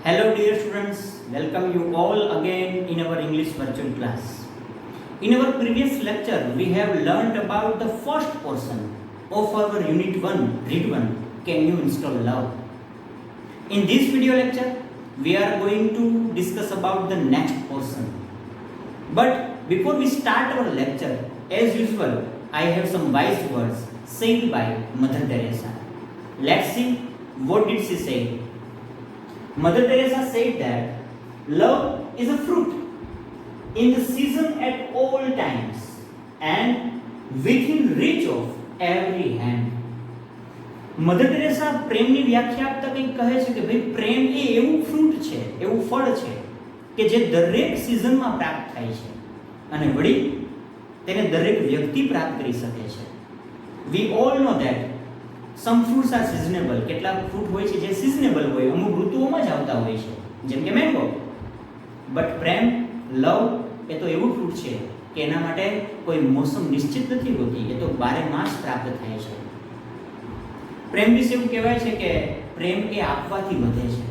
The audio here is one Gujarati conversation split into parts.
Hello dear students, welcome you all again in our English virtual class. In our previous lecture, we have learned about the first portion of our Unit 1, Read 1, Can You Install Love? In this video lecture, we are going to discuss about the next portion. But before we start our lecture, as usual, I have some wise words said by Mother Teresa. Let's see what did she say. Mother Teresa said that love is a fruit in the season at all times and within reach of every hand. Mother Teresa પ્રેમની વ્યાખ્યા આપતા કંઈક કહે છે કે ભાઈ પ્રેમ એ એવું ફ્રૂટ છે, એવું ફળ છે કે જે દરેક સિઝનમાં પ્રાપ્ત થાય છે અને વળી તેને દરેક વ્યક્તિ પ્રાપ્ત કરી શકે છે. We all know that some fruits are seasonable. કેટલાક ફ્રૂટ હોય છે જે સિઝનેબલ હોય, અમુક ઋતુઓમાં જ આવતા હોય છે, જેમ કે મેંગો. બટ પ્રેમ, લવ એ તો એવું ફ્રૂટ છે કે એના માટે કોઈ મોસમ નિશ્ચિત નથી હોતી, એ તો બારે માસ પ્રાપ્ત થાય છે. પ્રેમ વિશે એવું કહેવાય છે કે પ્રેમ એ આપવાથી વધે છે.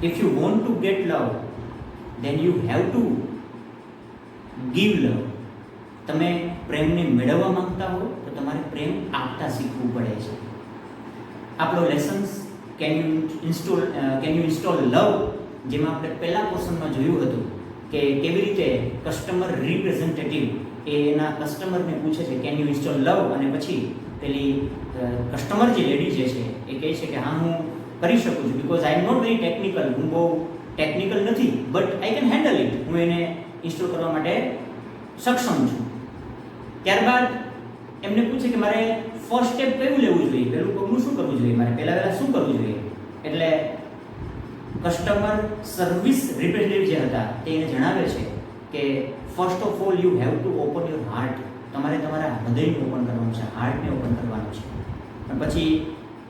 If you want to get love then you have to give love. તમે પ્રેમને મેળવવા માંગતા હો તો તમારે પ્રેમ આપતા શીખવું પડે છે. આપણો લેસન્સ કેન યુ ઇન્સ્ટોલ લવ, જેમાં આપણે પહેલા પોર્શનમાં જોયું હતું કે કેવી રીતે કસ્ટમર રિપ્રેઝેન્ટેટિવ એ એના કસ્ટમરને પૂછે છે કેન યુ ઇન્સ્ટોલ લવ, અને પછી પેલી કસ્ટમર જે લેડી જે છે એ કહે છે કે હા હું કરી શકું છું, because I am not very technical. હું બહુ ટેકનિકલ નથી, but I can handle it. હું એને ઇન્સ્ટોલ કરવા માટે સક્ષમ છું. ત્યારબાદ એમને પૂછે કે મારે ફર્સ્ટ સ્ટેપ કયું લેવું જોઈએ, પહેલું પગલું શું કરવું જોઈએ, મારે પહેલાં શું કરવું જોઈએ. એટલે કસ્ટમર સર્વિસ રિપ્રેઝેન્ટેટિવ જે હતા તે એને જણાવે છે કે first of all you have two open your heart. તમારે તમારા હૃદયને ઓપન કરવાનું છે, હાર્ટને ઓપન કરવાનું છે. અને પછી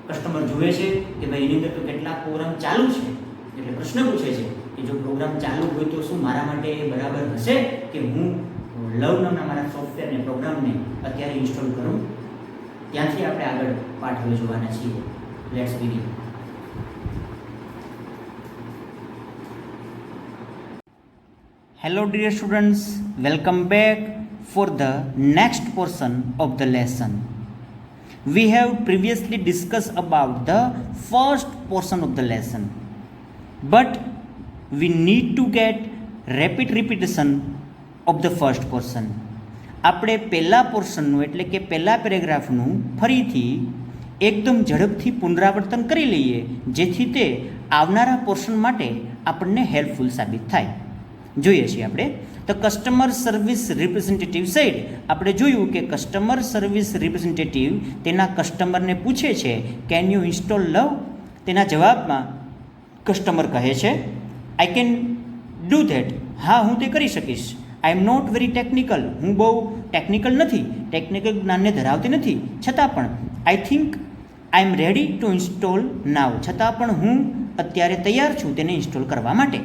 કસ્ટમર જુએ છે કે ભાઈ એની અંદર તો કેટલાક પ્રોગ્રામ ચાલુ છે, એટલે પ્રશ્ન પૂછે છે કે જો પ્રોગ્રામ ચાલુ હોય તો શું મારા માટે એ બરાબર હશે કે હું લવ નામના મારા સોફ્ટવેરને, પ્રોગ્રામને અત્યારે ઇન્સ્ટોલ કરું. ત્યાંથી આપણે આગળ પાઠ હવે જોવાના છીએ. Let's begin. Hello dear students, welcome back for the next portion of the lesson. We have previously discussed about the first portion of the lesson, but we need to get rapid repetition of the first portion. આપણે પહેલા પોર્શનનું એટલે કે પહેલા પેરેગ્રાફનું ફરીથી એકદમ ઝડપથી પુનરાવર્તન કરી લઈએ, જેથી તે આવનારા પોર્શન માટે આપણને હેલ્પફુલ સાબિત થાય. જોઈએ છીએ આપણે તો કસ્ટમર સર્વિસ રિપ્રેઝેન્ટેટિવ સાઇડ આપણે જોયું કે કસ્ટમર સર્વિસ રિપ્રેઝેન્ટેટિવ તેના કસ્ટમરને પૂછે છે કેન યુ ઇન્સ્ટોલ લવ. તેના જવાબમાં કસ્ટમર કહે છે આઈ કેન ડૂ ધેટ. હા, હું તે કરી શકીશ. આઈ એમ નોટ વેરી ટેકનિકલ. હું બહુ ટેકનિકલ નથી, ટેકનિકલ જ્ઞાનને ધરાવતી નથી, છતાં પણ I think I am ready to install now. છતાં પણ હું અત્યારે તૈયાર છું તેને ઇન્સ્ટોલ કરવા માટે.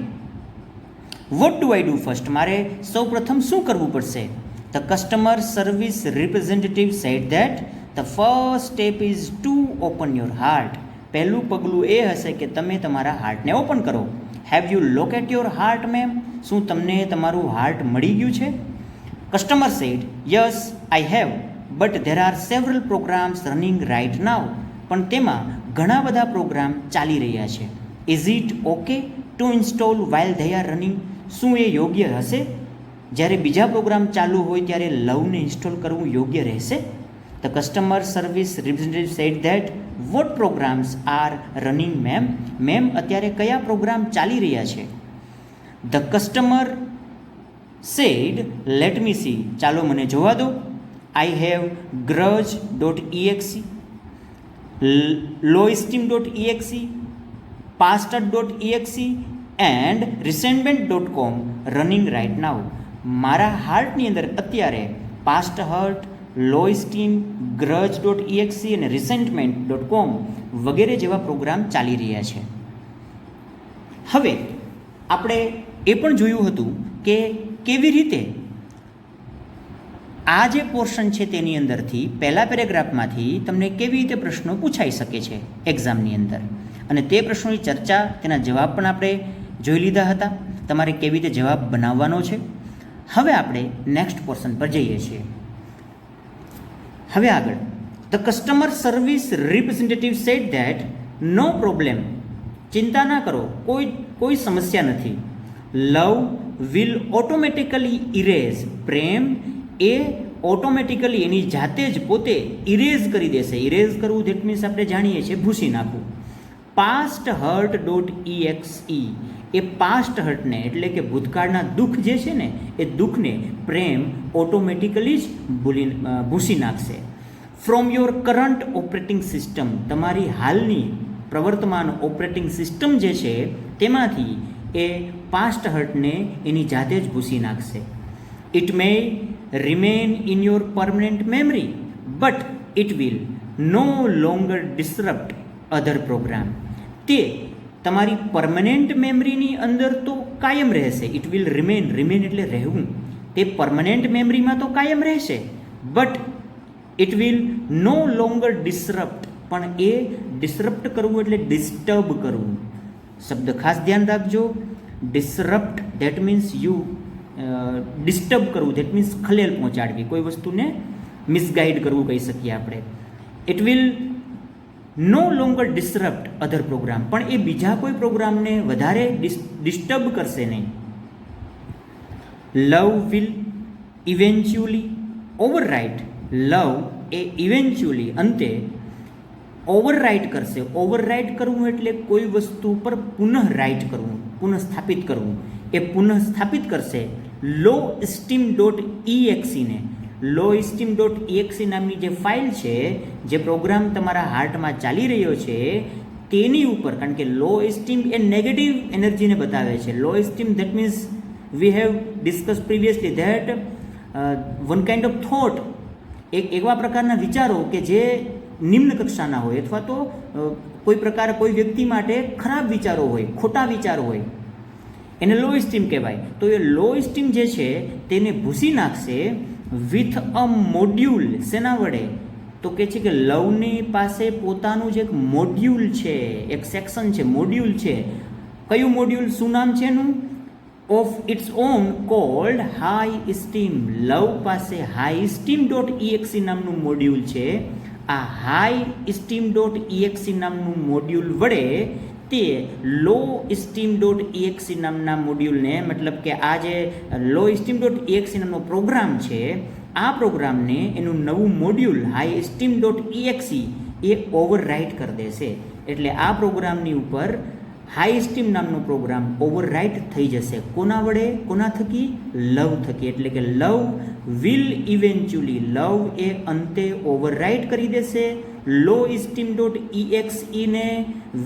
What do I do first. મારે સૌ પ્રથમ શું કરવું પડશે. The customer service representative said that the first step is to open your heart. પહેલું પગલું એ હશે કે તમે તમારા હાર્ટને ઓપન કરો. Have you locate your heart ma'am. શું તમને તમારું હાર્ટ મળી ગયું છે. Customer said yes I have, but there are several programs running right now. પણ તેમાં ઘણા બધા પ્રોગ્રામ ચાલી રહ્યા છે. Is it okay two install while they are running. શું એ યોગ્ય હશે જ્યારે બીજા પ્રોગ્રામ ચાલુ હોય ત્યારે લવને ઇન્સ્ટોલ કરવું યોગ્ય રહેશે. The customer service representative said that what programs are running ma'am. Ma'am અત્યારે કયા પ્રોગ્રામ ચાલી રહ્યા છે. The customer said let me see. ચાલો મને જોવા દો. I have grudge.exe, lowesteam.exe, pasted.exe and resentment.com running right now. મારા હાર્ટની અંદર અત્યારે પાસ્ટ હર્ટ, લો સ્ટીમ, grudge.exe અને resentment.com વગેરે જેવા પ્રોગ્રામ ચાલી રહ્યા છે. હવે આપણે એ પણ જોયું હતું કે કેવી રીતે આ જે પોર્શન છે તેની અંદરથી પહેલા પેરેગ્રાફમાંથી તમને કેવી રીતે પ્રશ્નો પૂછાઈ શકે છે એક્ઝામની અંદર. અને તે પ્રશ્નોની ચર્ચા, તેના જવાબ પણ આપણે જોઈ લીધા હતા. તમારે કેવી રીતે જવાબ બનાવવાનો છે. હવે આપણે નેક્સ્ટ પોર્શન પર જઈએ છીએ. હવે આગળ, the customer service representative said that no problem, ચિંતા ના કરો, કોઈ સમસ્યા નથી. લવ વિલ ઓટોમેટિકલી ઇરેઝ, પ્રેમ એ ઓટોમેટિકલી એની જાતે જ પોતે ઇરેઝ કરી દેશે. ઇરેઝ કરવું ધેટ મીન્સ આપણે જાણીએ છીએ ભૂસી નાખવું. પાસ્ટ હર્ટ ડોટ EXE એ પાસ્ટ હર્ટને એટલે કે ભૂતકાળના દુઃખ જે છે ને એ દુઃખને પ્રેમ ઓટોમેટિકલી જ ભૂસી નાખશે. From your current operating system, તમારી હાલની પ્રવર્તમાન ઓપરેટિંગ સિસ્ટમ જે છે તેમાંથી એ પાસ્ટ હર્ટને એની જાતે જ ભૂસી નાખશે. It may remain in your permanent memory but it will no longer disrupt other program. તે તમારી પરમનન્ટ મેમરીની અંદર તો કાયમ રહેશે. ઇટ વિલ રિમેન એટલે રહેવું, તે પરમનન્ટ મેમરીમાં તો કાયમ રહેશે. But it will no longer disrupt, પણ એ ડિસરપ્ટ કરવું એટલે ડિસ્ટર્બ કરવું. શબ્દ ખાસ ધ્યાન રાખજો. Disrupt that means you disturb કરવું, ધેટ મીન્સ ખલેલ પહોંચાડવી, કોઈ વસ્તુને મિસગાઈડ કરવું કહી શકીએ આપણે. It will no longer disrupt other program, પણ એ બીજા કોઈ પ્રોગ્રામને વધારે ડિસ્ટર્બ કરશે નહીં. Love will eventually overwrite, love એ ઇવેન્ચ્યુઅલી અંતે ઓવરરાઇટ કરશે. ઓવરરાઇટ કરવું એટલે કોઈ વસ્તુ પર પુનઃ રાઇટ કરવું, પુનઃ સ્થાપિત કરવું. એ પુનઃ સ્થાપિત કરશે લો સ્ટીમ ડોટ EXE ને. લો સ્ટીમ ડોટ EXE નામની જે ફાઇલ છે, જે પ્રોગ્રામ તમારા હાર્ટમાં ચાલી રહ્યો છે તેની ઉપર, કારણ કે લો સ્ટીમ એ નેગેટિવ એનર્જીને બતાવે છે. Low steam that means we have discuss previously that one kind of thought, એક એવા પ્રકારના વિચારો કે જે નિમ્ન કક્ષાના હોય અથવા તો કોઈ વ્યક્તિ માટે ખરાબ વિચારો હોય, ખોટા વિચારો હોય, એને લો સ્ટીમ કહેવાય. તો એ લો સ્ટીમ જે છે તેને ભૂસી નાખશે વિથ અ મોડ્યુલ. શેના વડે? તો કે છે કે લવની પાસે પોતાનું જે એક મોડ્યુલ છે, એક સેક્શન છે, મોડ્યુલ છે. કયું મોડ્યુલ? શું નામ છે એનું? Of its own called high steam. Love પાસે હાઈ સ્ટીમ ડોટ EXE નામનું મોડ્યુલ છે. આ હાઈ સ્ટીમ ડોટ EXE નામનું મોડ્યુલ વડે તે લો સ્ટીમ ડોટ EXE નામના મોડ્યુલને, મતલબ કે આ જે લો સ્ટીમ ડોટ EXE નામનો પ્રોગ્રામ છે, આ પ્રોગ્રામને એનું નવું module high steam dot EXE એ ઓવરરાઇટ કરી દેશે. એટલે આ પ્રોગ્રામની ઉપર હાઈ સ્ટીમ નામનો પ્રોગ્રામ ઓવરરાઇટ થઈ જશે. કોના વડે? કોના થકી? લવ થકી. એટલે કે લવ વિલ ઇવેન્ચ્યુઅલી, લવ એ અંતે ઓવરરાઇટ કરી દેશે લો સ્ટીમ ડોટ EXE ને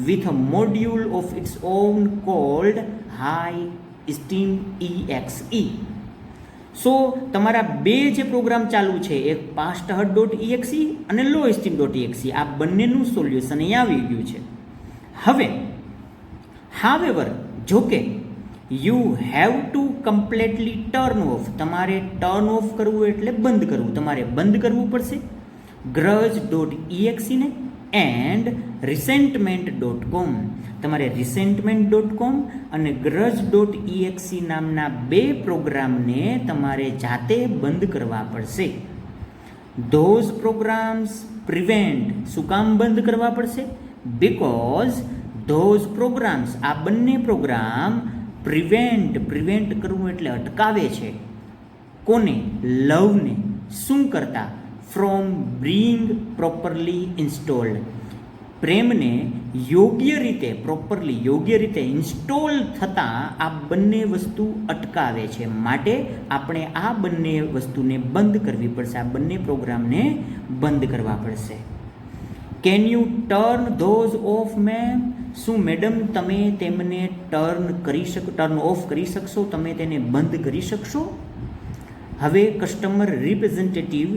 with a module of its own called high steam EXE. સો તમારા બે જે પ્રોગ્રામ ચાલુ છે, એક પાસ્ટ હર્ટ ડોટ EXE અને લો સ્ટીમ ડોટ EXE, આ બંનેનું સોલ્યુશન અહીંયા આવી ગયું છે. હવે હાવેવર, જોકે you have two completely turn off, તમારે ટર્ન ઓફ કરવું એટલે બંધ કરવું, તમારે બંધ કરવું પડશે ગ્રજ ડોટ EXE ને એન્ડ resentment.com. તમારે resentment.com અને ગ્રજ ડોટ EXE નામના બે પ્રોગ્રામને તમારે જાતે બંધ કરવા પડશે. ધોઝ પ્રોગ્રામ્સ પ્રિવેન્ટ, શું કામ બંધ કરવા પડશે? બિકોઝ ધોઝ પ્રોગ્રામ્સ, આ બંને પ્રોગ્રામ પ્રિવેન્ટ કરવું એટલે અટકાવે છે. કોને? લવને. શું કરતા? ફ્રોમ બીંગ પ્રોપરલી ઇન્સ્ટોલ્ડ, પ્રેમને યોગ્ય રીતે ઇન્સ્ટોલ થતાં આ બંને વસ્તુ અટકાવે છે. માટે આપણે આ બંને વસ્તુને બંધ કરવી પડશે, આ બંને પ્રોગ્રામને બંધ કરવા પડશે. Can U turn those of ma'am? શું મેડમ તમે તેમને ટર્ન ઓફ કરી શકશો? તમે તેને બંધ કરી શકશો? હવે કસ્ટમર રિપ્રેઝેન્ટેટિવ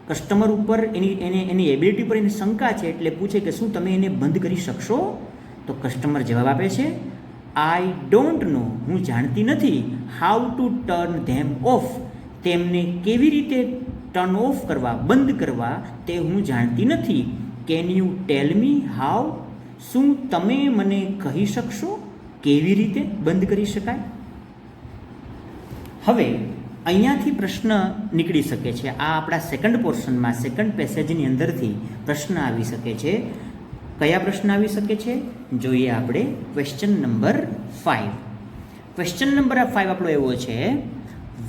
કસ્ટમર ઉપર એની એબિલિટી પર એની શંકા છે, એટલે પૂછે કે શું તમે એને બંધ કરી શકશો? તો કસ્ટમર જવાબ આપે છે, આઈ ડોન્ટ નો, હું જાણતી નથી. How to turn them of, તેમને કેવી રીતે ટર્ન ઓફ કરવા, બંધ કરવા તે હું જાણતી નથી. Can you tell me how? શું તમે મને કહી શકશો કેવી રીતે બંધ કરી શકાય? હવે અહીંયાથી પ્રશ્ન નીકળી શકે છે. આ આપણા સેકન્ડ પોર્શનમાં, સેકન્ડ પેસેજની અંદરથી પ્રશ્ન આવી શકે છે. કયા પ્રશ્ન આવી શકે છે? જોઈએ આપણે ક્વેશ્ચન નંબર 5. ક્વેશ્ચન નંબર 5 આપણો એવો છે,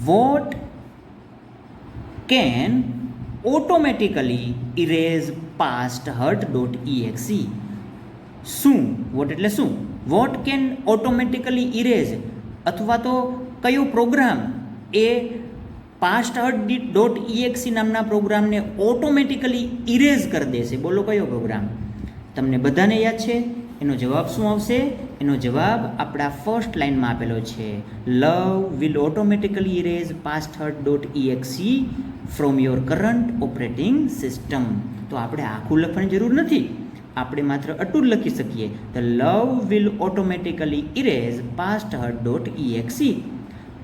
what can automatically erase past hurt.exe? શું, વોટ એટલે શું? વોટ કેન ઓટોમેટિકલી ઇરેઝ, અથવા તો કયો પ્રોગ્રામ એ પાસ્ટ hurt.exe નામના પ્રોગ્રામને ઓટોમેટિકલી ઇરેઝ કરી દેશે? બોલો કયો પ્રોગ્રામ? તમને બધાને યાદ છે? એનો જવાબ શું આવશે? એનો જવાબ આપણા ફર્સ્ટ લાઇનમાં આપેલો છે, love will automatically erase past hurt.exe from your current operating system. તો આપણે આખું લખવાની જરૂર નથી, આપણે માત્ર આટલું જ લખી શકીએ, the love will automatically erase past hurt.exe.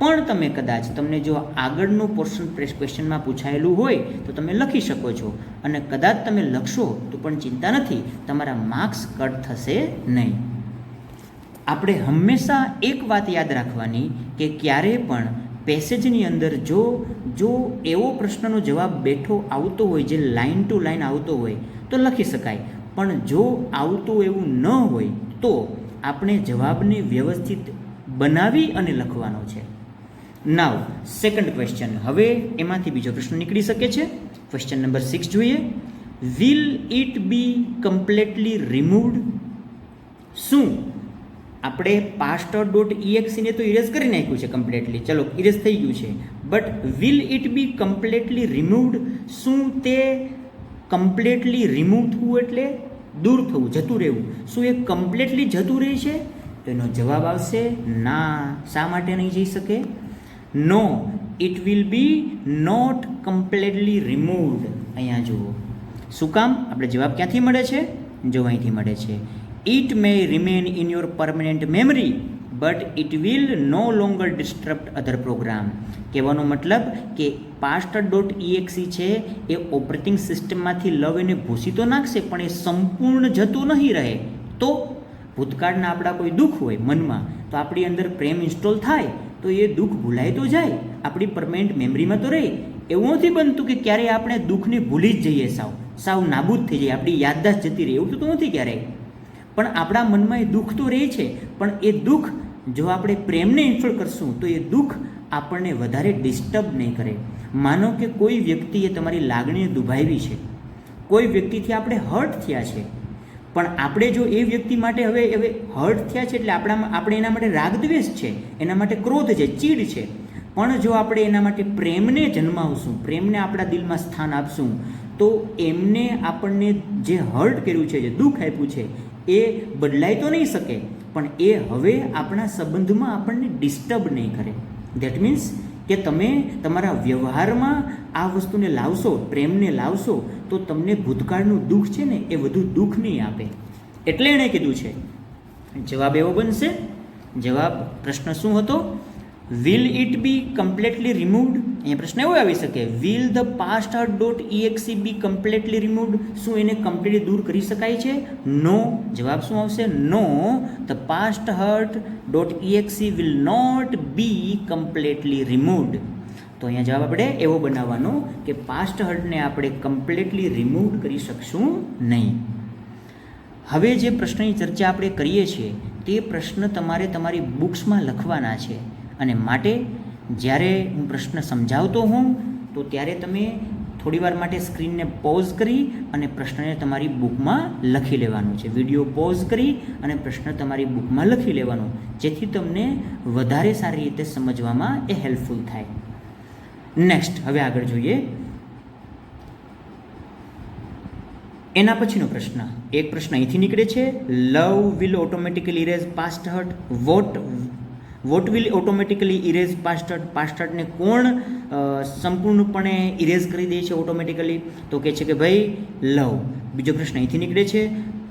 પણ તમે કદાચ, તમને જો આગળનું પોર્શન ક્વેશ્ચનમાં પૂછાયેલું હોય તો તમે લખી શકો છો, અને કદાચ તમે લખશો તો પણ ચિંતા નથી, તમારા માર્ક્સ કટ થશે નહીં. આપણે હંમેશા એક વાત યાદ રાખવાની કે ક્યારે પણ પેસેજની અંદર જો એવો પ્રશ્નનો જવાબ બેઠો આવતો હોય, જે લાઇન ટુ લાઇન આવતો હોય તો લખી શકાય, પણ જો આવતું એવું ન હોય તો આપણે જવાબને વ્યવસ્થિત બનાવી અને લખવાનો છે. નાવ સેકન્ડ ક્વેશ્ચન. હવે એમાંથી બીજો પ્રશ્ન નીકળી શકે છે. ક્વેશ્ચન નંબર 6 જોઈએ. Will it be completely removed? શું આપણે પાસ્ટ hurt.exe ને તો ઇરેઝ કરી નાખ્યું છે કમ્પ્લીટલી, ચલો ઇરેઝ થઈ ગયું છે, but will it be completely removed? શું તે કમ્પ્લીટલી રિમૂવ થવું એટલે દૂર થવું, જતું રહેવું, શું એ કમ્પ્લીટલી જતું રહે છે? તો એનો જવાબ આવશે ના. શા માટે નહીં જઈ શકે? No, it will be not completely removed. અહીંયા જુઓ શું કામ, આપણે જવાબ ક્યાંથી મળે છે? જો અહીંથી મળે છે, it may remain in your permanent memory but it will no longer disturb other program. કહેવાનો મતલબ કે પાસ્ટ hurt.exe છે એ ઓપરેટિંગ સિસ્ટમમાંથી લવ એને ભૂસી તો નાખશે, પણ એ સંપૂર્ણ જતું નહીં રહે. તો ભૂતકાળના આપણા કોઈ દુઃખ હોય મનમાં, તો આપણી અંદર પ્રેમ ઇન્સ્ટોલ થાય તો એ દુઃખ ભૂલાય તો જાય, આપણી પરમેનન્ટ મેમરીમાં તો રહે. એવું નથી બનતું કે ક્યારેય આપણે દુઃખને ભૂલી જ જઈએ, સાવ નાબૂદ થઈ જાય, આપણી યાદદાસ્ત જતી રહે, એવું તો નથી ક્યારેય. પણ આપણા મનમાં એ દુઃખ તો રહે છે, પણ એ દુઃખ જો આપણે પ્રેમને ઇન્સ્ટોલ કરશું તો એ દુઃખ આપણને વધારે ડિસ્ટર્બ નહીં કરે. માનો કે કોઈ વ્યક્તિએ તમારી લાગણીને દુભાવી છે, કોઈ વ્યક્તિથી આપણે હર્ટ થયા છે, પણ આપણે જો એ વ્યક્તિ માટે હવે હર્ટ થયા છે એટલે આપણે એના માટે રાગદ્વેષ છે, એના માટે ક્રોધ છે, ચીડ છે, પણ જો આપણે એના માટે પ્રેમને જન્માવશું, પ્રેમને આપણા દિલમાં સ્થાન આપશું, તો એમને આપણને જે હર્ટ કર્યું છે, જે દુઃખ આપ્યું છે, એ બદલાઈ તો નહીં શકે, પણ એ હવે આપણા સંબંધમાં આપણને ડિસ્ટર્બ નહીં કરે. ધેટ મીન્સ કે તમે તમારા વ્યવહારમાં આ વસ્તુને લાવશો, પ્રેમને લાવશો, તો તમને ભૂતકાળનું દુઃખ છે ને એ વધુ દુઃખ નહીં આપે. એટલે એણે કીધું છે, જવાબ એવો બનશે. જવાબ, પ્રશ્ન શું હતો? Will it be completely removed? અહીંયા પ્રશ્ન એવો આવી શકે, will the past hurt.exe be completely removed? શું એને કમ્પ્લીટલી દૂર કરી શકાય છે? નો. જવાબ શું આવશે? No, the past hurt.exe will not be completely removed. તો અહીંયા જવાબ આપણે એવો બનાવવાનો કે પાસ્ટ હર્ટને આપણે કમ્પ્લીટલી રિમૂવ કરી શકશું નહીં. હવે જે પ્રશ્નની ચર્ચા આપણે કરીએ છીએ તે પ્રશ્ન તમારે તમારી બુક્સમાં લખવાના છે, અને માટે જ્યારે હું પ્રશ્ન સમજાવતો હોઉં તો ત્યારે તમે થોડીવાર માટે સ્ક્રીનને પોઝ કરી અને પ્રશ્નને તમારી બુકમાં લખી લેવાનું છે. વિડીયો પોઝ કરી અને પ્રશ્ન તમારી બુકમાં લખી લેવાનો, જેથી તમને વધારે સારી રીતે સમજવામાં એ હેલ્પફુલ થાય. નેક્સ્ટ, હવે આગળ જોઈએ. એના પછીનો પ્રશ્ન, એક પ્રશ્ન અહીંથી નીકળે છે, love will automatically erase past hurt. What will automatically erase past hurt? Past હર્ટને કોણ સંપૂર્ણપણે ઇરેઝ કરી દે છે ઓટોમેટિકલી? તો કહે છે કે ભાઈ લવ. બીજો પ્રશ્ન અહીંથી નીકળે છે.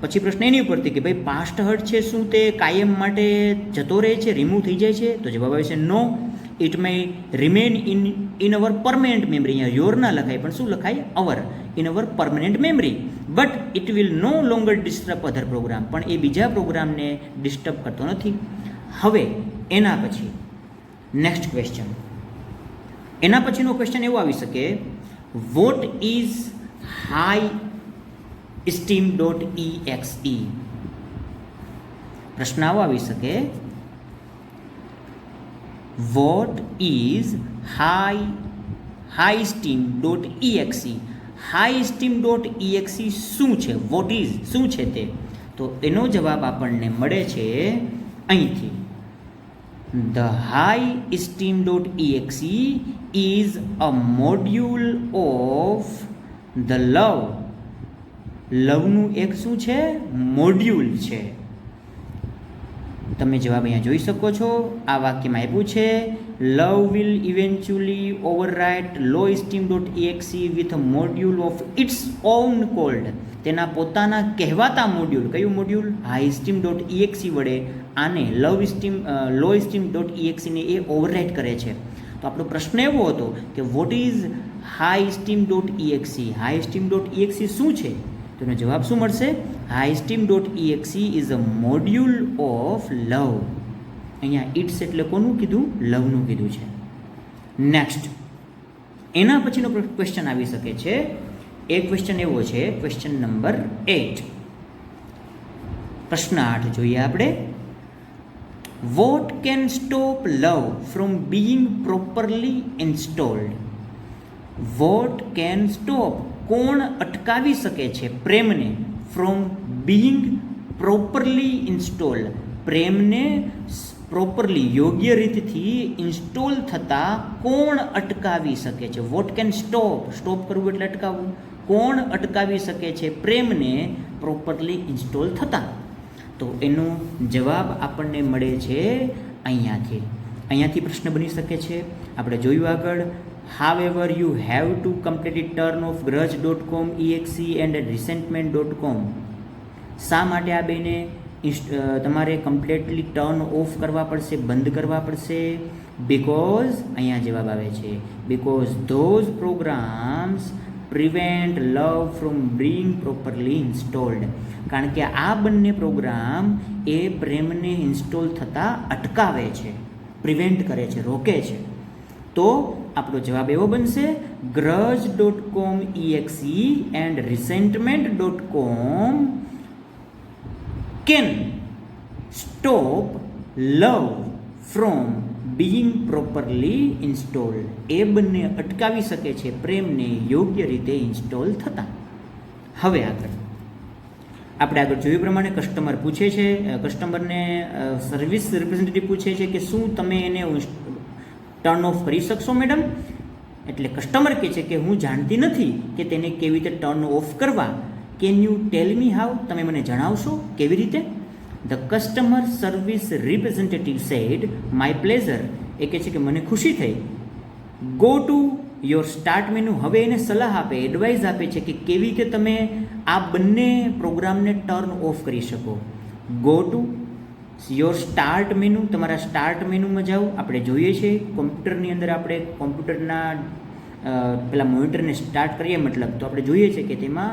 પછી પ્રશ્ન એની ઉપરથી કે ભાઈ પાસ્ટ હર્ટ છે શું તે કાયમ માટે જતો રહે છે, રિમૂવ થઈ જાય છે? તો જવાબ આવે છે no, it may remain in our permanent memory. અહીંયા યોર ના લખાય પણ શું લખાય? Our, in our permanent memory. But it will no longer disturb other program, પણ એ બીજા પ્રોગ્રામને ડિસ્ટર્બ કરતો નથી. હવે એના પછી નેક્સ્ટ ક્વેશ્ચન, એના પછીનો ક્વેશ્ચન એવો આવી શકે, what is high steam dot exe. પ્રશ્ન આવો આવી શકે, what is high steam dot exe. High steam dot exe શું છે, વોટ ઇઝ શું છે તે? તો એનો જવાબ આપણને મળે છે અહીંથી. The high steam dot exe is a module of the love. લવનું એક શું છે, મોડ્યુલ છે. તમે જવાબ અહીંયા જોઈ શકો છો. આ વાક્યમાં આપ્યું છે, love will eventually overwrite low steam dot exe with a module of its own called. તેના પોતાના કહેવાતા મોડ્યુલ, કયું module, high steam dot exe વડે આને લો સ્ટીમ ડોટ exe ને એ ઓવરરાઇટ કરે છે. તો આપણો પ્રશ્ન એવો હતો કે what is high steam dot exe. High steam dot exe શું છે? તો એનો જવાબ શું મળશે, high steam dot exe is a module of લવ. અહીંયા ઇટ્સ એટલે કોનું કીધું, લવનું કીધું છે. નેક્સ્ટ એના પછીનો ક્વેશ્ચન આવી શકે છે. એ ક્વેશ્ચન એવો છે, ક્વેશ્ચન નંબર 8. પ્રશ્ન 8 જોઈએ આપણે. What can stop love from being properly installed. What can stop, કોણ અટકાવી શકે છે પ્રેમને, ફ્રોમ બીઇંગ પ્રોપરલી ઇન્સ્ટોલ્ડ, પ્રેમને પ્રોપરલી યોગ્ય રીતથી ઇન્સ્ટોલ થતાં કોણ અટકાવી શકે છે? વોટ કેન સ્ટોપ, સ્ટોપ કરવું એટલે અટકાવવું. કોણ અટકાવી શકે છે પ્રેમને પ્રોપરલી ઇન્સ્ટોલ થતાં? તો એનો જવાબ આપણને મળે છે અહીંયાથી પ્રશ્ન બની શકે છે. આપણે જોયું આગળ, however you have to completely turn off grudge.com exe and resentment.com. શા માટે આ બેને તમારે કમ્પ્લીટલી ટર્ન ઓફ કરવા પડશે, બંધ કરવા પડશે? બિકોઝ અહીંયા જવાબ આવે છે, because those programs prevent love from being properly installed. કારણ કે આ બંને પ્રોગ્રામ એ પ્રેમને ઇન્સ્ટોલ થતાં અટકાવે છે, પ્રિવેન્ટ કરે છે, રોકે છે. તો આપણો જવાબ એવો બનશે, grudge.com exe and resentment.com can stop love from being properly installed. એ બંને અટકાવી શકે છે પ્રેમને યોગ્ય રીતે ઇન્સ્ટોલ થતાં. હવે આપણે આગળ જોયું પ્રમાણે કસ્ટમર પૂછે છે, કસ્ટમરને સર્વિસ રિપ્રેઝેન્ટેટિવ પૂછે છે કે શું તમે એને ટર્ન ઓફ કરી શકશો મેડમ? એટલે કસ્ટમર કહે છે કે હું જાણતી નથી કે તેને કેવી રીતે ટર્ન ઓફ કરવા. Can you tell me how? તમે મને જણાવશો કેવી રીતે? The customer service representative said my pleasure. એ કહે છે કે મને ખુશી થઈ. Go to your start menu. હવે એને સલાહ આપે, એડવાઇસ આપે છે કે કેવી રીતે તમે આ બંને પ્રોગ્રામને ટર્ન ઓફ કરી શકો. Go to your start menu, તમારા સ્ટાર્ટ મેનુમાં જાઓ. આપણે જોઈએ છે કોમ્પ્યુટરની અંદર, આપણે કોમ્પ્યુટરના પેલા મોનિટરને સ્ટાર્ટ કરીએ મતલબ, તો આપણે જોઈએ છે કે તેમાં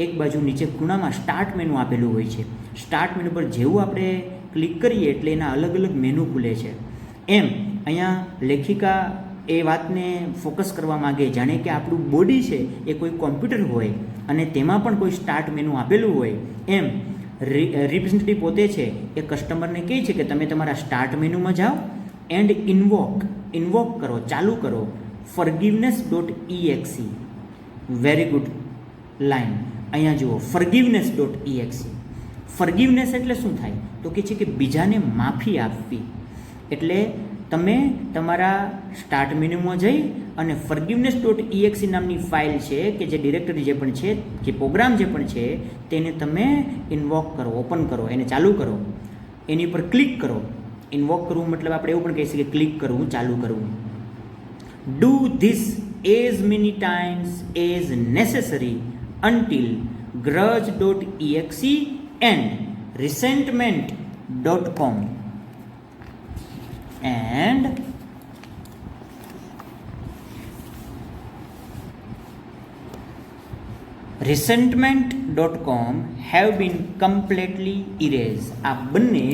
એક બાજુ નીચે ખૂણામાં સ્ટાર્ટ મેનુ આપેલું હોય છે. સ્ટાર્ટ મેનુ પર જેવું આપણે ક્લિક કરીએ એટલે એના અલગ અલગ મેનુ ખુલે છે. એમ અહીંયા લેખિકા એ વાતને ફોકસ કરવા માગે, જાણે કે આપણું બોડી છે એ કોઈ કોમ્પ્યુટર હોય અને તેમાં પણ કોઈ સ્ટાર્ટ મેનુ આપેલું હોય. એમ રિપ્રેઝેન્ટેટિવ પોતે છે એ કસ્ટમરને કહે છે કે તમે તમારા સ્ટાર્ટ મેનુમાં જાઓ એન્ડ ઇન્વોક કરો, ચાલુ કરો forgiveness.exe. Very good line. અહીંયા જુઓ forgiveness.exe. ફર્ગિવનેસ એટલે શું થાય? તો કે છે કે બીજાને માફી આપવી. એટલે તમે તમારા સ્ટાર્ટ મેનુમાં જઈ અને forgiveness.exe નામની ફાઇલ છે કે જે ડિરેક્ટરી જે પણ છે, જે પ્રોગ્રામ જે પણ છે તેને તમે ઇન્વોક કરો, ઓપન કરો, એને ચાલુ કરો, એની પર ક્લિક કરો. ઇન્વોક કરવું મતલબ આપણે એવું પણ કહી શકીએ ક્લિક કરવું, ચાલુ કરવું. Do this as many times as necessary until grudge.exe and resentment.com and resentment.com have been completely erased. આ બંને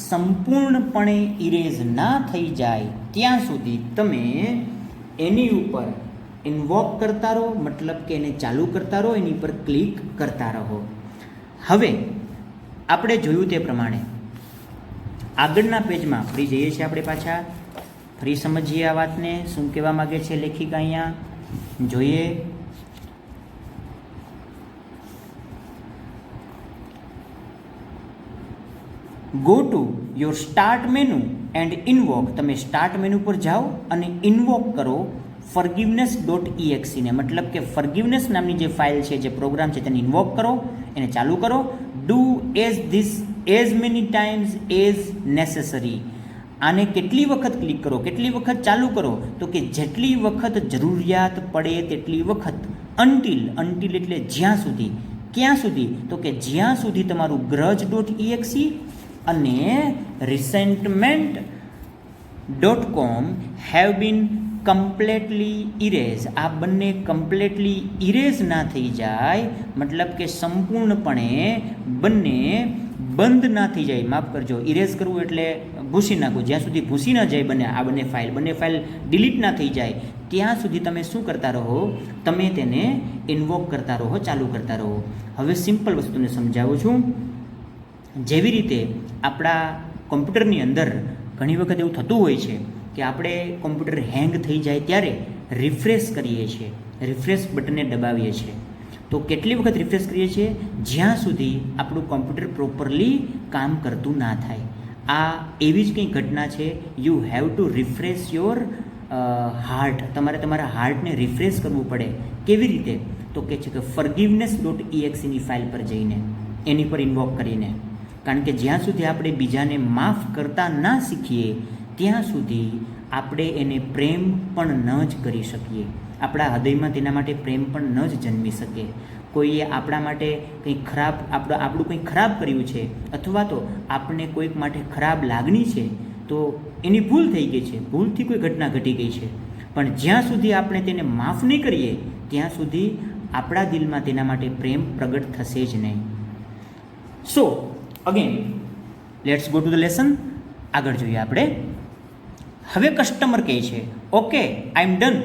સંપૂર્ણપણે ઇરેઝ ના થઈ જાય ત્યાં સુધી તમે એની ઉપર ઇન્વોક કરતા રહો, મતલબ કે એને ચાલુ કરતા રહો, એની પર ક્લિક કરતા રહો. હવે આપણે જોયું તે પ્રમાણે આગળના પેજમાં ફરી જઈએ છીએ, આપણે પાછા ફરી સમજીએ આ વાતને, શું કહેવા માગે છે લેખિકા અહીંયા જોઈએ. Go to your start menu and invoke. તમે સ્ટાર્ટ મેનુ પર જાઓ અને ઇન્વોક કરો forgiveness.exe ને, મતલબ કે forgiveness નામની જે ફાઇલ છે, જે પ્રોગ્રામ છે, તેને ઇન્વોક કરો, એને ચાલુ કરો. Do as many times as necessary. આને કેટલી વખત ક્લિક કરો, કેટલી વખત ચાલુ કરો, તો કે જેટલી વખત જરૂરિયાત પડે તેટલી વખત. અન્ટિલ એટલે જ્યાં સુધી. ક્યાં સુધી? તો કે જ્યાં સુધી તમારું grudge.exe અને resentment.com have been completely erase. આ બંને કમ્પ્લેટલી ઇરેઝ ના થઈ જાય, મતલબ કે સંપૂર્ણપણે બંને બંધ ના થઈ જાય. માફ કરજો, ઇરેઝ કરવું એટલે ભૂસી નાખવું. જ્યાં સુધી ભૂસી ન જાય બંને ફાઇલ ડિલીટ ના થઈ જાય ત્યાં સુધી તમે શું કરતા રહો? તમે તેને ઇન્વોક કરતા રહો, ચાલુ કરતા રહો. હવે સિમ્પલ વસ્તુને સમજાવું છું. જેવી રીતે આપણા કોમ્પ્યુટરની અંદર ઘણી વખત એવું થતું હોય છે કે આપણે કોમ્પ્યુટર હેંગ થઈ જાય ત્યારે રિફ્રેશ કરીએ છીએ, રિફ્રેશ બટનને દબાવીએ છીએ. તો કેટલી વખત રિફ્રેશ કરીએ છીએ? જ્યાં સુધી આપણું કોમ્પ્યુટર પ્રોપરલી કામ કરતું ના થાય. આ એવી જ કંઈ ઘટના છે. You have two refresh your heart. તમારે તમારા હાર્ટને રિફ્રેશ કરવું પડે. કેવી રીતે? તો કે છે કે forgiveness.exe ની ફાઇલ પર જઈને, એની પર ઇન્વોક કરીને. કારણ કે જ્યાં સુધી આપણે બીજાને માફ કરતા ના શીખીએ ત્યાં સુધી આપણે એને પ્રેમ પણ ન જ કરી શકીએ. આપણા હૃદયમાં તેના માટે પ્રેમ પણ ન જ જન્મી શકે. કોઈએ આપણા માટે કંઈક ખરાબ, આપણું કંઈક ખરાબ કર્યું છે, અથવા તો આપણે કોઈક માટે ખરાબ લાગણી છે, તો એની ભૂલ થઈ ગઈ છે, ભૂલથી કોઈ ઘટના ઘટી ગઈ છે, પણ જ્યાં સુધી આપણે તેને માફ નહીં કરીએ ત્યાં સુધી આપણા દિલમાં તેના માટે પ્રેમ પ્રગટ થશે જ નહીં. સો again let's go to the lesson. આગળ જોઈએ આપણે. હવે કસ્ટમર કહે છે ઓકે આઈ એમ ડન.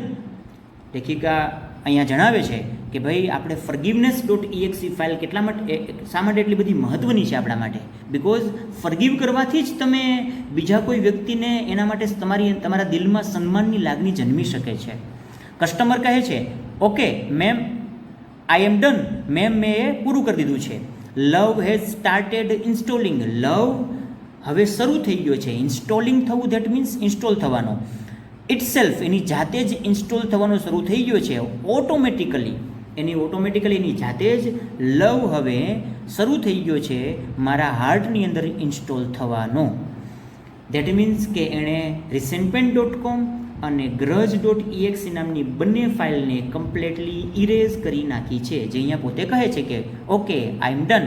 લેખિકા અહીંયા જણાવે છે કે ભાઈ આપણે forgiveness.exe ફાઇલ કેટલા માટે, શા માટે એટલી બધી મહત્ત્વની છે આપણા માટે? બિકોઝ ફર્ગીવ કરવાથી જ તમે બીજા કોઈ વ્યક્તિને એના માટે તમારા દિલમાં સન્માનની લાગણી જન્મી શકે છે. કસ્ટમર કહે છે okay ma'am I am done. Ma'am મેં એ પૂરું કરી દીધું છે. Love has started installing. Love હવે શરૂ થઈ ગયો છે. ઇન્સ્ટોલિંગ થવું, ધેટ મીન્સ ઇન્સ્ટોલ થવાનો. ઇટસેલ્ફ એની જાતે જ ઇન્સ્ટોલ થવાનો શરૂ થઈ ગયો છે. ઓટોમેટિકલી એની જાતે જ લવ હવે શરૂ થઈ ગયો છે મારા હાર્ટની અંદર ઇન્સ્ટોલ થવાનો. ધેટ મીન્સ કે એણે resentment.com અને grudge.exe નામની બંને ફાઇલને કમ્પ્લેટલી ઇરેઝ કરી નાખી છે. જે અહીંયા પોતે કહે છે કે okay I am done.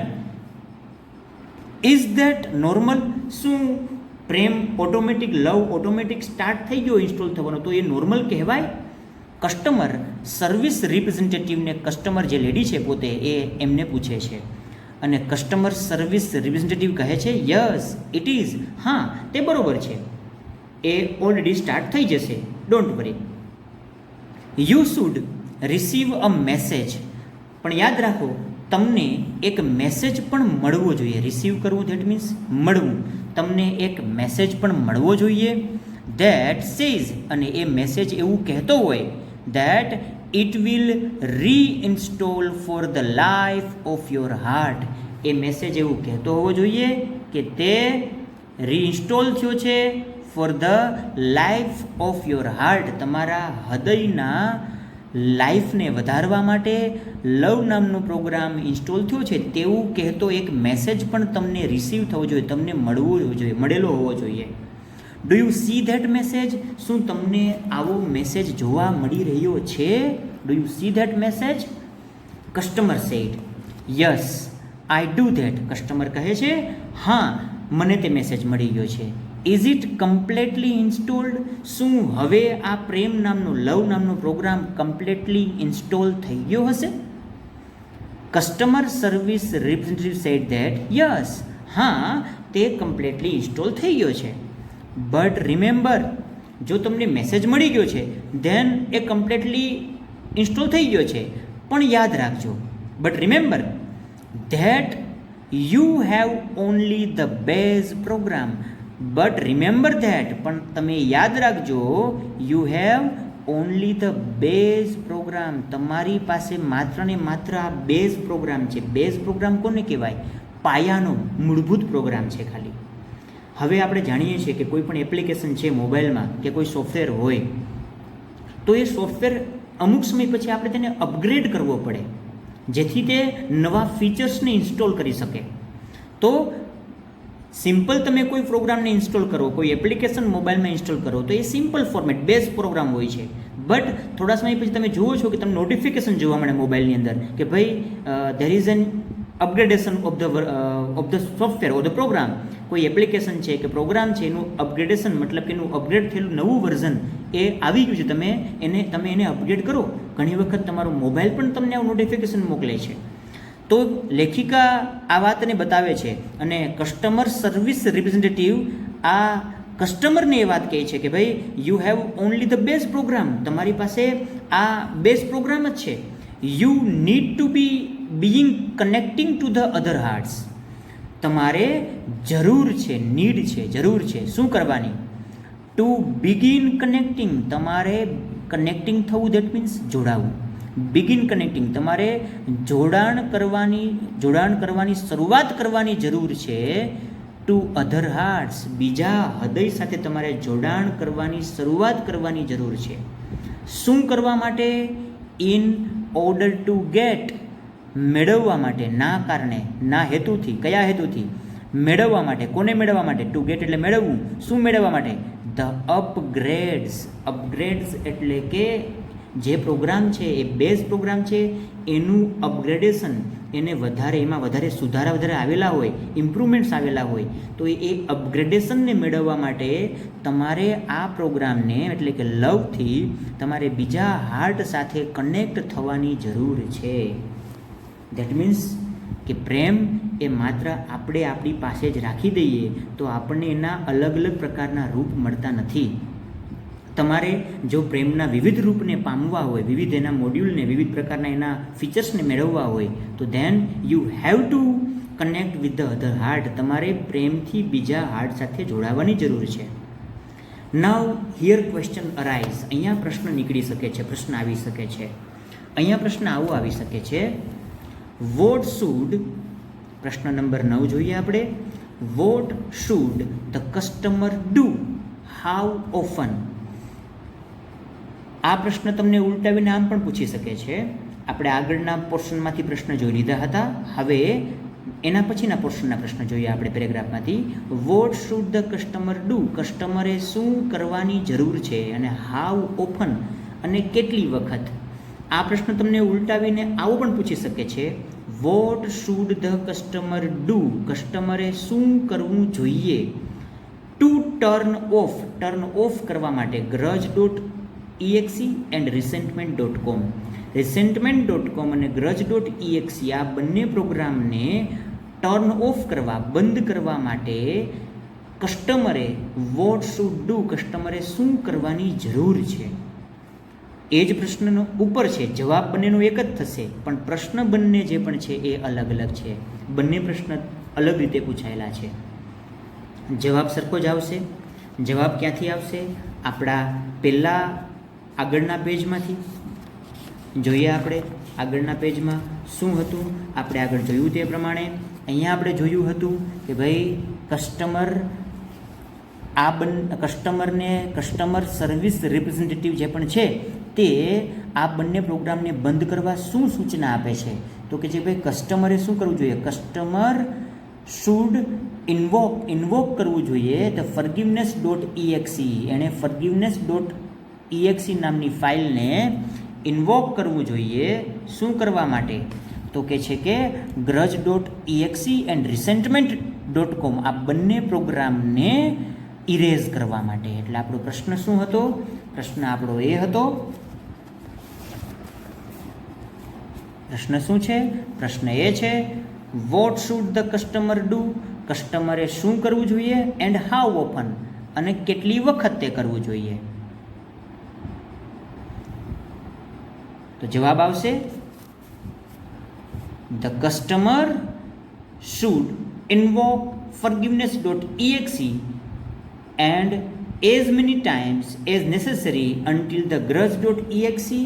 Is that normal? શું પ્રેમ ઓટોમેટિક, લવ ઓટોમેટિક સ્ટાર્ટ થઈ ગયો ઇન્સ્ટોલ થવાનો, તો એ નોર્મલ કહેવાય? કસ્ટમર સર્વિસ રિપ્રેઝેન્ટેટિવને, કસ્ટમર જે લેડી છે પોતે, એ એમને પૂછે છે અને કસ્ટમર સર્વિસ રિપ્રેઝેન્ટેટિવ કહે છે યસ ઇટ ઇઝ. હા તે બરોબર છે, એ ઓલરેડી સ્ટાર્ટ થઈ જશે, don't worry. You should receive a message. પણ યાદ રાખો તમને એક મેસેજ પણ મળવો જોઈએ. રિસીવ કરવું ધેટ મીન્સ મળવું. તમને એક મેસેજ પણ મળવો જોઈએ. ધેટ સેઝ, અને એ મેસેજ એવું કહેતો હોય that it will reinstall for the life of your heart. એ મેસેજ એવું કહેતો હોવો જોઈએ કે તે રીઇન્સ્ટોલ થયો છે for the life of your heart. તમારા હૃદયના લાઈફને વધારવા માટે લવ નામનો પ્રોગ્રામ ઇન્સ્ટોલ થયો છે તેવું કહેતો એક મેસેજ પણ તમને રિસીવ થવો જોઈએ, તમને મળેલો હોવો જોઈએ. Do you see that message? શું તમને આવો મેસેજ જોવા મળી રહ્યો છે? Do you see that message? Customer said yes I do that. Customer કહે છે હા મને તે મેસેજ મળી ગયો છે. Is it completely installed? શું હવે આ પ્રેમ નામનો, લવ નામનો પ્રોગ્રામ કમ્પ્લેટલી ઇન્સ્ટોલ થઈ ગયો હશે? Customer service representative said that yes, હા તે કમ્પ્લીટલી ઇન્સ્ટોલ થઈ ગયો છે. બટ રિમેમ્બર, જો તમને મેસેજ મળી ગયો છે ધેન એ કમ્પ્લીટલી ઇન્સ્ટોલ થઈ ગયો છે, પણ યાદ રાખજો, but remember that you have only the base program. But remember that, પણ તમે યાદ રાખજો, you have only the base program. તમારી પાસે માત્ર ને માત્ર આ બેઝ પ્રોગ્રામ છે. બેઝ પ્રોગ્રામ કોને કહેવાય? પાયાનો મૂળભૂત પ્રોગ્રામ છે ખાલી. હવે આપણે જાણીએ છીએ કે કોઈ પણ એપ્લિકેશન છે મોબાઈલમાં કે કોઈ સોફ્ટવેર હોય તો એ સોફ્ટવેર અમુક સમય પછી આપણે તેને અપગ્રેડ કરવો પડે જેથી તે નવા ફીચર્સને ઇન્સ્ટોલ કરી શકે. તો સિમ્પલ તમે કોઈ પ્રોગ્રામને ઇન્સ્ટોલ કરો, કોઈ એપ્લિકેશન મોબાઈલમાં ઇન્સ્ટોલ કરો તો એ સિમ્પલ ફોર્મેટ બેઝ પ્રોગ્રામ હોય છે. બટ થોડા સમય પછી તમે જુઓ છો કે તમને નોટિફિકેશન જોવા મળે મોબાઈલની અંદર કે ભાઈ there is an upgradation of the software of the program. કોઈ એપ્લિકેશન છે કે પ્રોગ્રામ છે એનું અપગ્રેડેશન મતલબ કે એનું અપગ્રેડ થયેલું નવું વર્ઝન એ આવી ગયું છે, તમે એને અપગ્રેડ કરો. ઘણી વખત તમારો મોબાઈલ પણ તમને આવું નોટિફિકેશન મોકલે છે. તો લેખિકા આ વાતને બતાવે છે અને કસ્ટમર સર્વિસ રિપ્રેઝેન્ટેટિવ આ કસ્ટમરને એ વાત કહે છે કે ભાઈ you have only the base program. તમારી પાસે આ બેઝ પ્રોગ્રામ જ છે. You need to be being connecting to the other hearts. તમારે જરૂર છે, નીડ છે, જરૂર છે શું કરવાની? To begin connecting. તમારે કનેક્ટિંગ થવું, દેટ મીન્સ જોડાવું. બિગિન કનેક્ટિંગ, તમારે જોડાણ કરવાની શરૂઆત કરવાની જરૂર છે. ટુ અધર હાર્ટ્સ, બીજા હૃદય સાથે તમારે જોડાણ કરવાની શરૂઆત કરવાની જરૂર છે. શું કરવા માટે? ઇન ઓર્ડર ટુ ગેટ, મેળવવા માટે, ના કારણે, ના હેતુથી. કયા હેતુથી? મેળવવા માટે. કોને મેળવવા માટે? ટુ ગેટ એટલે મેળવવું. શું મેળવવા માટે? ધ અપગ્રેડ્સ. અપગ્રેડ્સ એટલે કે જે પ્રોગ્રામ છે એ બેઝ પ્રોગ્રામ છે એનું અપગ્રેડેશન, એને એમાં વધારે સુધારા આવેલા હોય, ઇમ્પ્રુવમેન્ટ્સ આવેલા હોય તો એ અપગ્રેડેશનને મેળવવા માટે તમારે આ પ્રોગ્રામને એટલે કે લવથી તમારે બીજા હાર્ટ સાથે કનેક્ટ થવાની જરૂર છે. દેટ મીન્સ કે પ્રેમ એ માત્ર આપણે આપણી પાસે જ રાખી દઈએ તો આપણને એના અલગ અલગ પ્રકારના રૂપ મળતા નથી. તમારે જો પ્રેમના વિવિધ રૂપને પામવા હોય, વિવિધ એના મોડ્યુલને, વિવિધ પ્રકારના એના ફીચર્સને મેળવવા હોય તો than you have two connect with the other heart. તમારે પ્રેમથી બીજા હાર્ટ સાથે જોડાવાની જરૂર છે. નાઉ હિયર ક્વેશ્ચન અરાઇઝ. અહીંયા પ્રશ્ન નીકળી શકે છે, પ્રશ્ન આવી શકે છે. અહીંયા પ્રશ્ન આવો આવી શકે છે, વોટ શુડ, પ્રશ્ન નંબર 9 જોઈએ આપણે. What should the customer do, how often. આ પ્રશ્ન તમને ઉલટાવીને આમ પણ પૂછી શકે છે. આપણે આગળના પોર્શનમાંથી પ્રશ્ન જોઈ લીધા હતા, હવે એના પછીના પોર્શનના પ્રશ્ન જોઈએ આપણે પેરેગ્રાફમાંથી. What should the customer do, કસ્ટમરે શું કરવાની જરૂર છે, અને હાઉ ઓફન, અને કેટલી વખત. આ પ્રશ્ન તમને ઉલટાવીને આવો પણ પૂછી શકે છે, what should the customer do, કસ્ટમરે શું કરવું જોઈએ ટુ ટર્ન ઓફ કરવા માટે grudge.exe એન્ડ resentment.com. resentment.com અને grudge.exe આ બંને પ્રોગ્રામને ટર્ન ઓફ કરવા, બંધ કરવા માટે કસ્ટમરે વોટ શુડ ડુ, કસ્ટમરે શું કરવાની જરૂર છે. એ જ પ્રશ્નનો ઉપર છે, જવાબ બંનેનો એક જ થશે પણ પ્રશ્ન બંને જે પણ છે એ અલગ અલગ છે. બંને પ્રશ્ન અલગ રીતે પૂછાયેલા છે. જવાબ સરખો જ આવશે. જવાબ ક્યાંથી આવશે? આપણા પહેલાં આગળના પેજમાંથી જોઈએ. આપણે આગળના પેજમાં શું હતું આપણે આગળ જોયું તે પ્રમાણે અહીંયા આપણે જોયું હતું કે ભાઈ કસ્ટમર સર્વિસ રિપ્રેઝેન્ટેટિવ જે પણ છે તે આ બંને પ્રોગ્રામને બંધ કરવા શું સૂચના આપે છે? તો કે જે ભાઈ કસ્ટમરે શું કરવું જોઈએ? કસ્ટમર શુડ ઇન્વોક કરવું જોઈએ ધ forgiveness.exe. એણે forgiveness.exe નામની ફાઇલને ઇન્વોક કરવું જોઈએ. શું કરવા માટે? તો કે છે કે grudge.exe એન્ડ resentment.com આ બંને પ્રોગ્રામને ઇરેઝ કરવા માટે. એટલે આપણો પ્રશ્ન શું હતો? પ્રશ્ન આપણો એ હતો પ્રશ્ન શું છે? પ્રશ્ન એ છે what should the customer do, કસ્ટમરે શું કરવું જોઈએ, એન્ડ હાઉ ઓફન, અને કેટલી વખત તે કરવું જોઈએ. તો જવાબ આવશે the customer should invoke forgiveness.exe and as many times as necessary until the grudge.exe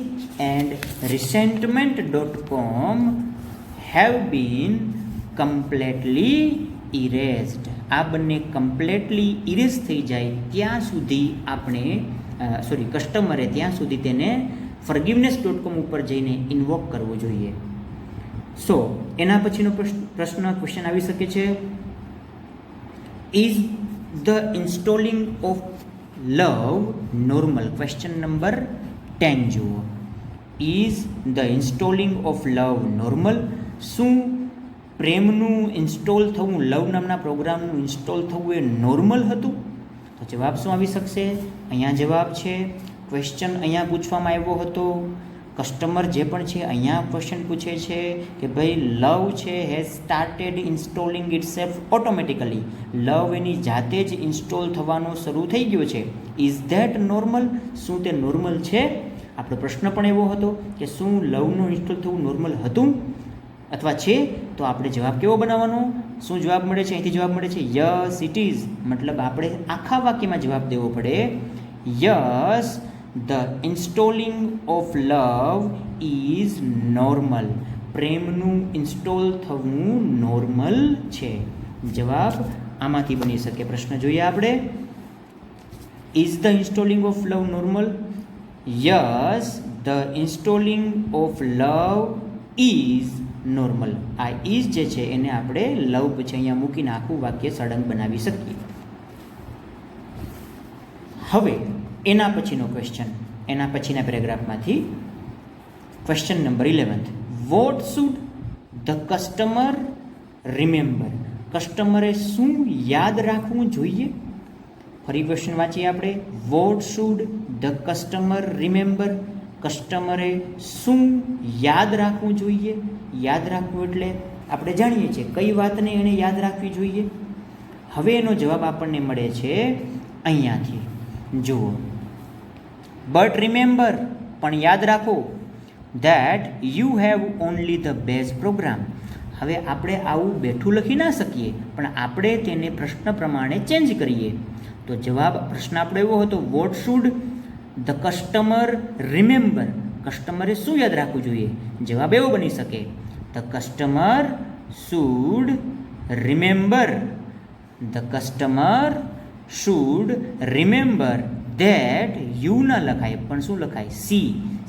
and resentment.com have been completely erased. આ બંને કમ્પ્લેટલી ઇરેઝ થઈ જાય ત્યાં સુધી આપણે કસ્ટમરે ત્યાં સુધી તેને forgiveness.com ઉપર જઈને ઇન્વોક કરવો જોઈએ. સો એના પછીનો ક્વેશ્ચન આવી શકે છે is the installing of love normal? Question number 10 જુઓ. Is the installing of love normal? શું પ્રેમનું ઇન્સ્ટોલ થવું, લવ નામના પ્રોગ્રામનું ઇન્સ્ટોલ થવું એ નોર્મલ હતું? તો જવાબ શું આવી શકશે? અહીંયા જવાબ છે, ક્વેશ્ચન અહીંયા પૂછવામાં આવ્યો હતો, કસ્ટમર જે પણ છે અહીંયા ક્વેશ્ચન પૂછે છે કે ભાઈ લવ છે has started installing itself automatically, love એની જાતે જ ઇન્સ્ટોલ થવાનો શરૂ થઈ ગયો છે. Is that normal? શું તે નોર્મલ છે? આપણો પ્રશ્ન પણ એવો હતો કે શું લવનું ઇન્સ્ટોલ થવું નોર્મલ હતું અથવા છે? તો આપણે જવાબ કેવો બનાવવાનો? શું જવાબ મળે છે? અહીંથી જવાબ મળે છે યસ ઇટ ઇઝ. મતલબ આપણે આખા વાક્યમાં જવાબ દેવો પડે yes the installing of love is normal. પ્રેમનું ઇન્સ્ટોલ થવું નોર્મલ છે. જવાબ આમાંથી બની શકે. પ્રશ્ન જોઈએ આપણે. Is the installing of love normal? Yes the installing of love is normal. આ ઇઝ જે છે એને આપણે લવ પછી અહીંયા મૂકીને આખું વાક્ય સળંગ બનાવી શકીએ. હવે એના પછીનો ક્વેશ્ચન, એના પછીના પેરેગ્રાફમાંથી question number 11. What should the customer remember? કસ્ટમરે શું યાદ રાખવું જોઈએ? ફરી ક્વેશ્ચન વાંચીએ આપણે. What should the customer remember? કસ્ટમરે શું યાદ રાખવું જોઈએ? યાદ રાખવું એટલે આપણે જાણીએ છીએ કઈ વાતને એને યાદ રાખવી જોઈએ. હવે એનો જવાબ આપણને મળે છે અહીંયાથી. જુઓ, બટ રિમેમ્બર, પણ યાદ રાખો, that you have only the base program. હવે આપણે આવું બેઠું લખી ના શકીએ, પણ આપણે તેને પ્રશ્ન પ્રમાણે ચેન્જ કરીએ. તો જવાબ, પ્રશ્ન આપણો એવો હતો what should the customer remember? કસ્ટમરે શું યાદ રાખવું જોઈએ? જવાબ એવો બની શકે the customer should remember. The customer should remember that you ન લખાય પણ શું લખાય?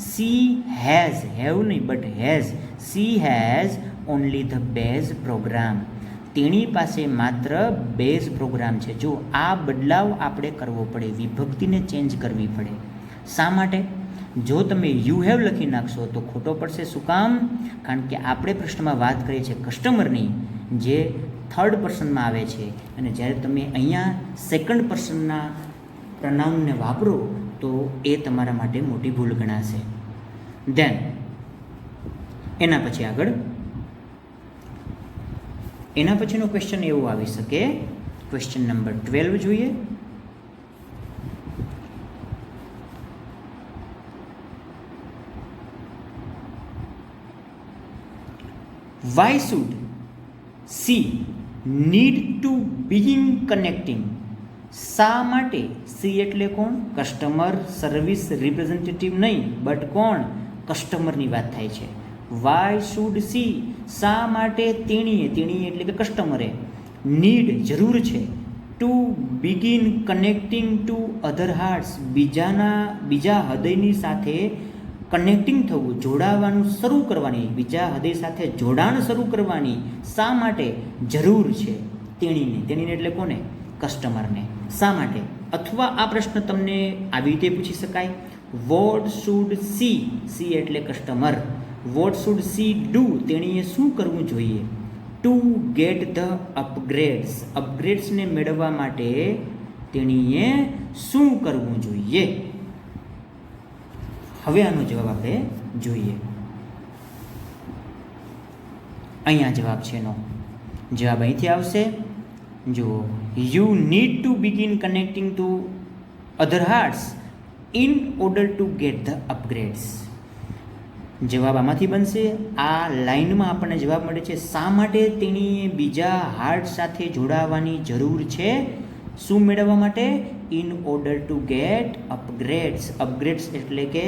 સી હેઝ, હેવ નહીં but has, she has only the base program. તેની પાસે માત્ર બેઝ પ્રોગ્રામ છે. જો આ બદલાવ આપણે કરવો પડે, વિભક્તિને ચેન્જ કરવી પડે. શા માટે? જો તમે યુ હેવ લખી નાખશો તો ખોટો પડશે. શું કામ? કારણ કે આપણે પ્રશ્નમાં વાત કરીએ છીએ કસ્ટમરની, જે થર્ડ પર્સનમાં આવે છે, અને જ્યારે તમે અહીંયા સેકન્ડ પર્સનના પ્રનાઉનને વાપરો તો એ તમારા માટે મોટી ભૂલ ગણાશે. ધેન એના પછી આગળ, એના પછીનો ક્વેશ્ચન એવો આવી શકે, ક્વેશ્ચન નંબર 12 જોઈએ. Why should she need to begin connecting? શા માટે? સી એટલે કોણ? કસ્ટમર સર્વિસ રિપ્રેઝેન્ટેટિવ નહીં, બટ કોણ? કસ્ટમરની વાત થાય છે. Why should C? શા માટે તેણીએ, તેણીએ એટલે કે કસ્ટમરે, નીડ જરૂર છે, two begin connecting to other hearts, બીજા હૃદયની સાથે કનેક્ટિંગ થવું, જોડાવાનું શરૂ કરવાની, બીજા હૃદય સાથે જોડાણ શરૂ કરવાની શા માટે જરૂર છે? તેણીને, તેણીને એટલે કોને? કસ્ટમરને. શા માટે? અથવા આ પ્રશ્ન તમને આવી રીતે પૂછી શકાય, વોટ શુડ સી? સી એટલે customer. What should C do? તેણીએ શું કરવું જોઈએ? ટુ ગેટ ધ અપગ્રેડ્સ, અપગ્રેડ્સને મેળવવા માટે તેણીએ શું કરવું જોઈએ? હવે આનો જવાબ આપણે જોઈએ. અહીંયા જવાબ છે નો. જવાબ અહીંથી આવશે. જુઓ, you need two begin connecting to other hearts in order to get the અપગ્રેડ્સ. જવાબ આમાંથી બનશે. આ લાઇનમાં આપણને જવાબ મળે છે શા માટે તેણીએ બીજા હાર્ટ સાથે જોડાવાની જરૂર છે. શું મેળવવા માટે? In order to gate અપગ્રેડ્સ. અપગ્રેડ્સ એટલે કે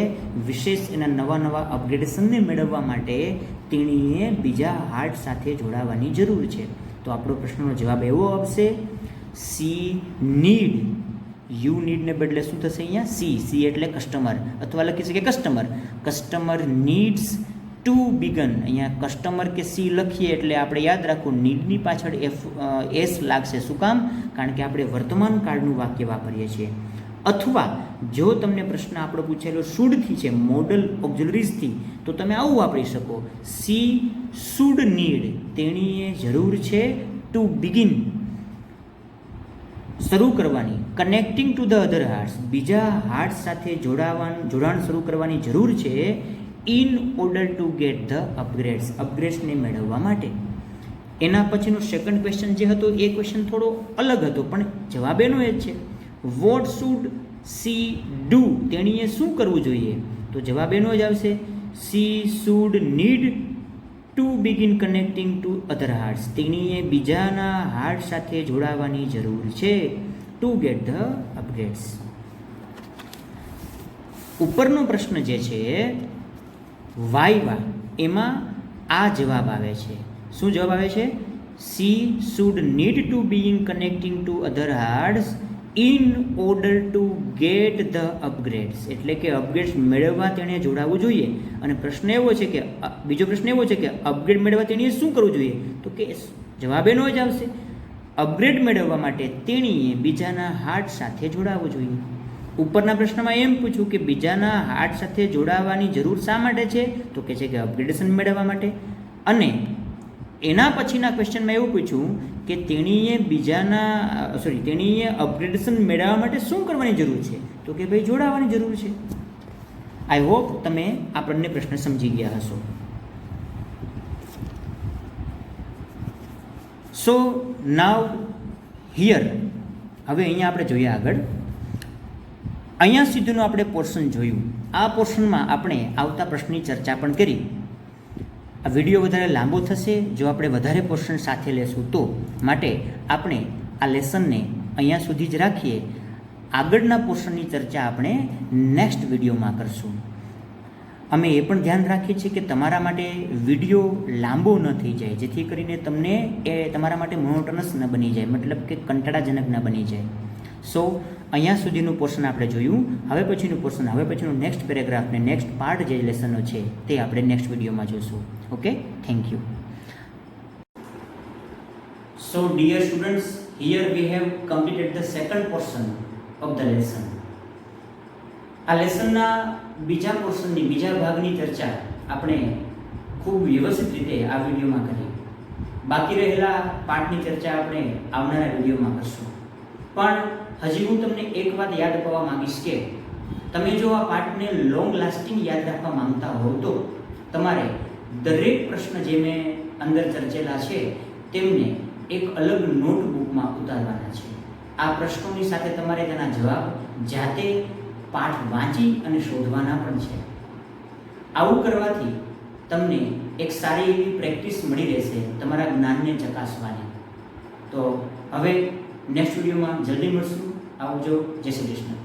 વિશેષ એના નવા નવા અપગ્રેડેશનને મેળવવા માટે તેણીએ બીજા હાર્ટ સાથે જોડાવાની જરૂર છે. તો આપણો પ્રશ્નનો જવાબ એવો આવશે સી નીડ. યુ નીડને બદલે શું થશે અહીંયા? સી એટલે કસ્ટમર, અથવા લખી શકીએ કસ્ટમર નીડ્સ ટુ બિગન. અહીંયા કસ્ટમર કે સી લખીએ એટલે આપણે યાદ રાખવું નીડની પાછળ એસ લાગશે. શું કામ? કારણ કે આપણે વર્તમાન કાળનું વાક્ય વાપરીએ છીએ. અથવા જો તમને પ્રશ્ન આપણો પૂછેલો શુડથી છે, મોડલ ઓક્ઝિલરીઝથી, તો તમે આવું વાપરી શકો સી શુડ નીડ. તેણીએ જરૂર છે ટુ બિગિન શરૂ કરવાની, connecting to the other hearts બીજા હાર્ટ સાથે જોડાણ શરૂ કરવાની જરૂર છે. In order to get the upgrades. અપગ્રેડ્સને મેળવવા માટે. એના પછીનો સેકન્ડ ક્વેશ્ચન જે હતો એ ક્વેશ્ચન થોડો અલગ હતો, પણ જવાબ એનો એ જ છે. What should C do. તેણીએ શું કરવું જોઈએ? તો જવાબ એનો જ આવશે C should need to begin connecting to other hearts. તેણીએ બીજાના હાર્ટ સાથે જોડાવાની જરૂર છે ટુ ગેટ ધ અપગ્રેડ્સ. ઉપરનો પ્રશ્ન જે છે વાયવા, એમાં આ જવાબ આવે છે. શું જવાબ આવે છે? C should need to begin connecting to other hearts in order to get the અપગ્રેડ્સ. એટલે કે અપગ્રેડ્સ મેળવવા તેણે જોડાવવું જોઈએ. અને પ્રશ્ન એવો છે કે બીજો પ્રશ્ન એવો છે કે અપગ્રેડ મેળવવા તેણીએ શું કરવું જોઈએ? તો કે જવાબ એનો જ આવશે અપગ્રેડ મેળવવા માટે તેણીએ બીજાના હાર્ટ સાથે જોડાવવું જોઈએ. ઉપરના પ્રશ્નમાં એમ પૂછ્યું કે બીજાના હાર્ટ સાથે જોડાવાની જરૂર શા માટે છે? તો કે છે કે અપગ્રેડેશન મેળવવા માટે. અને એના પછીના ક્વેશ્ચનમાં એવું પૂછ્યું કે તેણીએ અપગ્રેડેશન મેળવવા માટે શું કરવાની જરૂર છે? તો કે ભાઈ જોડાવાની જરૂર છે. આઈ હોપ તમે આ બંને પ્રશ્ન સમજી ગયા હશો. સો નાવ હિયર, હવે અહીંયા આપણે જોઈએ આગળ. અહીંયા સુધીનું આપણે પોર્શન જોયું. આ પોર્શનમાં આપણે આવતા પ્રશ્નની ચર્ચા પણ કરી. આ વિડીયો વધારે લાંબો થશે જો આપણે વધારે પોર્શન સાથે લેશું તો. માટે આપણે આ લેસનને અહીંયા સુધી જ રાખીએ. આગળના પોર્શનની ચર્ચા આપણે નેક્સ્ટ વિડીયોમાં કરશું. અમે એ પણ ધ્યાન રાખીએ છીએ કે તમારા માટે વિડીયો લાંબો ન થઈ જાય, જેથી કરીને તમને એ તમારા માટે મોનોટોનસ ન બની જાય, મતલબ કે કંટાળાજનક ન બની જાય. સો અહીંયા સુધીનું પોર્શન આપણે જોયું. હવે પછીનું નેક્સ્ટ પેરેગ્રાફ ને નેક્સ્ટ પાર્ટ જે લેસનો છે તે આપણે નેક્સ્ટ વિડીયોમાં જોઈશું. Okay, thank you. So dear students, here we have completed the second portion of the lesson. આ લેસનના બીજા પોર્શનની બીજા ભાગની ચર્ચા આપણે ખૂબ વ્યવસ્થિત રીતે આ વિડીયોમાં કરી. બાકી રહેલા પાઠની ચર્ચા આપણે આવનારા વિડીયોમાં કરશું. પણ હજી હું તમને એક વાત યાદ અપાવવા માંગીશ કે તમે જો આ પાઠને લોંગ લાસ્ટિંગ યાદ રાખવા માંગતા હો તો તમારે દરેક પ્રશ્ન જે મેં અંદર ચર્ચેલા છે તેમને એક અલગ નોટબુકમાં ઉતારવાના છે. આ પ્રશ્નોની સાથે તમારે તેના જવાબ જાતે પાઠ વાંચી અને શોધવાના પણ છે. આવું કરવાથી તમને એક સારી એવી પ્રેક્ટિસ મળી રહેશે તમારા જ્ઞાનને ચકાસવાની. તો હવે નેક્સ્ટ વિડીયોમાં જલ્દી મળશું. આવજો. જય શ્રી કૃષ્ણ.